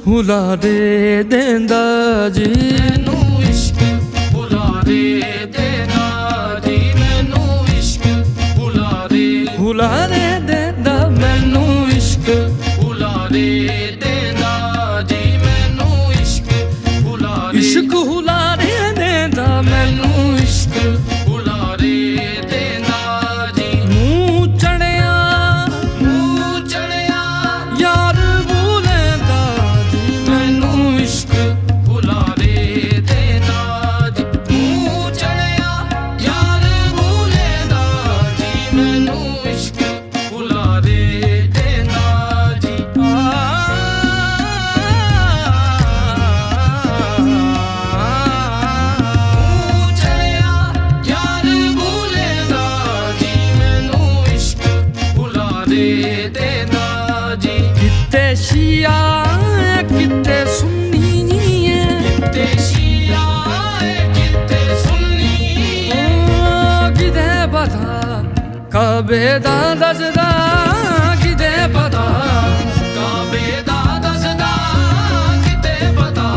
ਹੁਲਾਰੇ ਦੇਂਦਾ ਜੀ, ਮੈਨੂੰ ਇਸ਼ਕ ਹੁਲਾਰੇ ਦੇਂਦਾ ਜੀ, ਮੈਨੂੰ ਇਸ਼ਕ ਹੁਲਾਰੇ ਹੁਲਾਰੇ ਦੇਂਦਾ ਮੈਨੂੰ ਇਸ਼ਕ ਹੁਲਾਰੇ ਦੇਂਦਾ ਜੀ, ਮੈਨੂੰ ਇਸ਼ਕ ਹੁਲਾਰੇ ਇਸ਼ਕ ਹੁਲਾਰੇ ਦੇਂਦਾ ਮੈਨੂੰ ਇਸ਼ਕ ਹੁਲਾਰੇ ਦੇਂਦਾ ਜੀ, ਮੂੰਹ ਚੜਿਆ ਯਾਰ ਬੁਲੇਂਦਾ ਜੀ, ਮੈਨੂੰ ਇਸ਼ਕ ਹੁਲਾਰੇ ਦੇਂਦਾ ਜੀ, ਮੂੰਹ ਚੜਿਆ ਯਾਰ ਭੁੱਲਦਾ ਜੀ, ਮੈਨੂੰ ਇਸ਼ਕ ਹੁਲਾਰੇ ਦੇਂਦਾ ਜੀ, ਮੂੰਹ ਚੜਿਆ ਯਾਰ ਭੁੱਲਦਾ ਜੀ, ਮੈਨੂੰ ਇਸ਼ਕ ਹੁਲਾਰੇ ਦੇਂਦਾ ਜੀ, ਕਿਤੇ ਸ਼ੀਆ ਕਿਤੇ ਸੁੰਨੀ ਏ, ਕਿਤੇ ਸ਼ੀਆ ਕਿਤੇ ਸੁੰਨੀ ਕਿਤੇ ਪਤਾ ਕਾਬੇ ਦਾ ਦੱਸਦਾ, ਕਿਤੇ ਪਤਾ ਕਾਬੇ ਦਾ ਦੱਸਦਾ, ਕਿਤੇ ਪਤਾ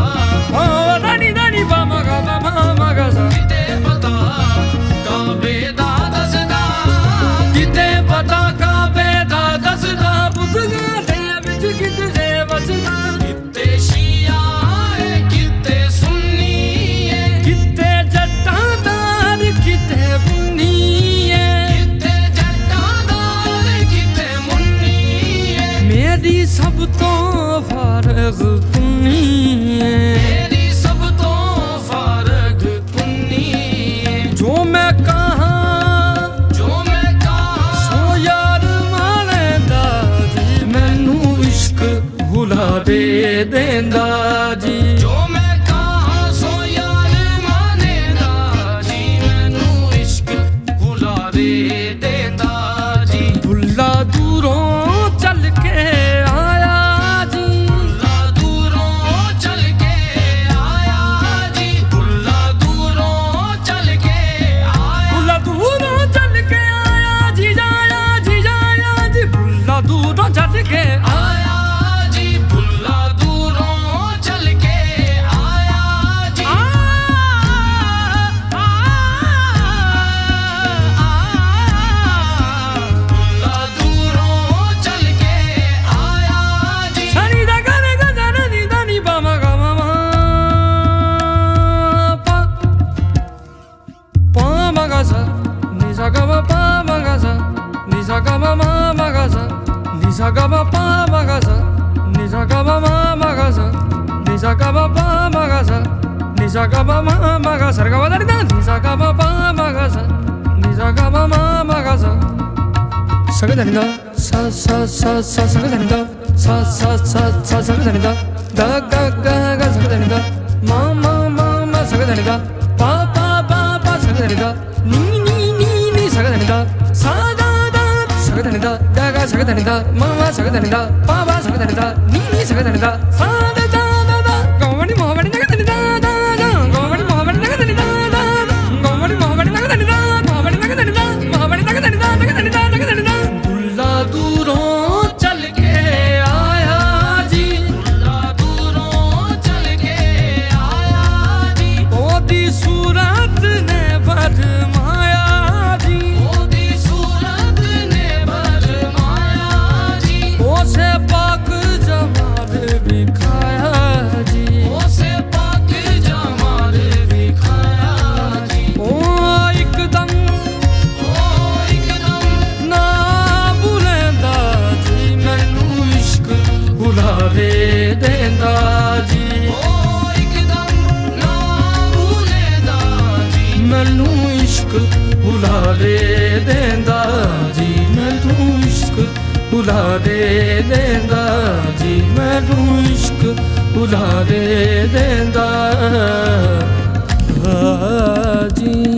ਓ ਦਾਨੀ ਦਾਨੀ ਬਾਮਾ ਗਾ ਬਾਮਾ ਗਾ ਸਾ, ਕਿਤੇ ਪਤਾ ਕਾਬੇ ਦਾ ਦੱਸਦਾ, ਕਿਤੇ ਪਤਾ ਕਾਬੇ ਦਾ ਦੱਸਦਾ, ਬੁੱਧੀਆਂ ਦੇ ਵਿੱਚ ਕਿਤੇ ਵਸਦਾ, ਕਿਤੇ ਸ਼ੀਆ ਕਿਤੇ ਸੁੰਨੀ ਕਿਤੇ ਜੱਟਾਂ ਦਾ ਕਿਤੇ ਬੁੰਨੀ ਏ, ਕਿਤੇ ਜੱਟਾਂ ਦਾ ਕਿਤੇ ਮੁੰਨੀ ਮੇਰੀ ਸਭ ਤੋਂ ਫਾਰਗ ਕੁੰਨੀ ਏ, ਮੇਰੀ ਸਭ ਤੋਂ ਫਾਰਗ ਕੁੰਨੀ ਜੋ ਮੈਂ ਕਹਾਂ ਜੋ ਮੈਂ ਕਹਾਂ ਸੋ ਯਾਰ ਮਾਣਦਾ ਜੀ, ਮੈਨੂੰ ਇਸ਼ਕ ਹੁਲਾਰੇ ਦੇਂਦਾ ਜੀ, ਜੋ ਮੈਂ ਕਹਾਂ ਸੋ ਯਾਰ ਮਾਨੇਦਾ ਜੀ, ਮੈਨੂੰ ਇਸ਼ਕ ਹੁਲਾਰੇ ਦੇਂਦਾ ਜੀ, ਬੁੱਲਾ ਦੂਰੋਂ ਚੱਲ ਕੇ ਆਇਆ ਜੀ, ਬੁੱਲਾ ਦੂਰੋਂ ਚੱਲ ਕੇ ਆਇਆ ਜੀ, ਬੁੱਲਾ ਦੂਰੋਂ ਚੱਲ ਕੇ ਆਇਆ, ਬੁੱਲਾ ਦੂਰੋਂ ਚੱਲ ਕੇ ਆਇਆ ਜੀ, ਜਾਇਆ ਜੀ, ਜਾਇਆ ਜੀ, ਬੁੱਲਾ ਦੂਰੋਂ ਚੱਲ ਕੇ ਆਇਆ, ਆਇਆ ਜੀ, ਬੁੱਲਾ ਦੂਰੋਂ ਚੱਲ ਕੇ ਆਇਆ ਜੀ, ਬੁੱਲਾ ਦੂਰੋਂ ਚੱਲ ਕੇ ਆਇਆ ਜੀ, ਸਨੀ ਦਾ ਗਾਣੇ ਗਾ ਜਾਣੇ ਨੀ ਦਾ ਨੀ ਬਾਮਾ ਗਾ ਮਾਮਾ ਪਾ ਪਾ ਮਾ ਗਾ ਸਾ ਨੀ ਸਾ ਗਾ ਮਾ ਪਾ ਮਾ ਗਾ ਸਾ ਨੀ ਸਾ ਗਾ ਮਾ ਮਾ ਮਾ ਗਾ ਸਾ ਨੀ ਸਾ ਗਾ ਮਾ ਪਾ ਮਾ ਗਾ ਸਾ ਨੀ ਸਾ ਗਾ ਮਾ ਮਾ ਮਾ ਗਾ ਸਾ ਨੀ ਸਾ ਗਾ ਮਾ ਪਾ ਮਾ ਗਾ ਸਾ ਨੀ ਸਾ ਗਾ ਮਾ ਮਾ ਮਾ ਗਾ ਸਰ ਗਾ ਵਾ ਦਾ ਨੀ ਦਾ ਨੀ ਸਾ ਗਾ ਮਾ ਪਾ ਮਾ ਗਾ ਸਾ ਨੀ ਸਾ ਗਾ ਮਾ ਮਾ ਮਾ ਗਾ ਸਾ ਸਗਦਾ ਨੀ ਦਾ ਸਾ ਸਾ ਸਾ ਸਾ ਸਗਦਾ ਨੀ ਦਾ ਸਾ ਸਾ ਸਾ ਸਾ ਸਗਦਾ ਨੀ ਦਾ ਦਾ ਗਾ ਗਾ ਗਾ ਸਗਦਾ ਨੀ ਦਾ ਮਾ ਮਾ ਮਾ ਮਾ ਸਗਦਾ ਨੀ ਦਾ ਪਾ ਪਾ ਪਾ ਪਾ ਸਗਦਾ ਨੀ ਦਾ ਨੀ ਨੀ ਨੀ ਨੀ ਸਗਦਾ ਨੀ ਦਾ ਸਾ ਦਾ ਦਾ ਸਗਦਾ ਨੀ ਦਾ ਦਾ ਗਾ ਸਗਦਾ ਨੀ ਦਾ ਮਾ ਮਾ ਸਗਦਾ ਨੀ ਦਾ ਪਾ ਪਾ ਸਗਦਾ ਨੀ ਦਾ ਨੀ ਨੀ ਸਗਦਾ ਨੀ ਦਾ ਸਾ ਦਾ ਦਾ ਦਾ ਦਾ ਗੋਵਣੀ ਮੋਹਵਣੀ ਸਗਦਾ ਨੀ ਦਾ ਦਾ ਦਾ ਗੋਵਣੀ ਮੋਹਵਣੀ ਸਗਦਾ ਨੀ ਦਾ ਦਾ ਗੋਵਣੀ ਮੋਹਵਣੀ ਸਗਦਾ ਨੀ ਦਾ ਮੋਹਵਣੀ ਸਗਦਾ ਨੀ ਦਾ ਮੋਹਵਣੀ ਸਗਦਾ ਨੀ ਦਾ ਸਗਦਾ ਨੀ ਦਾ ਸਗਦਾ ਨੀ ਦਾ ਬੁੱਲਾ ਦੂਰੋਂ ਚੱਲ ਕੇ ਆਇਆ ਜੀ, ਬੁੱਲਾ ਦੂਰੋਂ ਚੱਲ ਕੇ ਆਇਆ ਜੀ, ਉਹਦੀ ਸੂਰਤ ਨੇ ਵਰਮਾਇਆ ਜੀ, ਉਹਦੀ ਸੂਰਤ ਨੇ ਵਰਮਾਇਆ ਜੀ, ਉਸੇ ਪਾਕ ਜਮਾਲ ਵਿਖਾਇਆ ਜੀ, ਉਸੇ ਪਾਕ ਜਮਾਲ ਵਿਖਾਇਆ ਜੀ, ਉਹ ਇੱਕਦਮ ਨਾ ਭੁੱਲਦਾ ਜੀ, ਮੈਨੂੰ ਇਸ਼ਕ ਹੁਲਾਰੇ ਦੇਂਦਾ ਜੀ, ਉਹ ਇੱਕਦਮ ਨਾ ਭੁੱਲਦਾ ਜੀ, ਮੈਨੂੰ ਇਸ਼ਕ ਹੁਲਾਰੇ ਦੇਂਦਾ ਜੀ, ਮੈਨੂੰ ਇਸ਼ਕ ਹੁਲਾਰੇ ਦੇਂਦਾ ਜੀ, ਮੈਨੂੰ ਇਸ਼ਕ ਹੁਲਾਰੇ ਦੇਂਦਾ ਜੀ।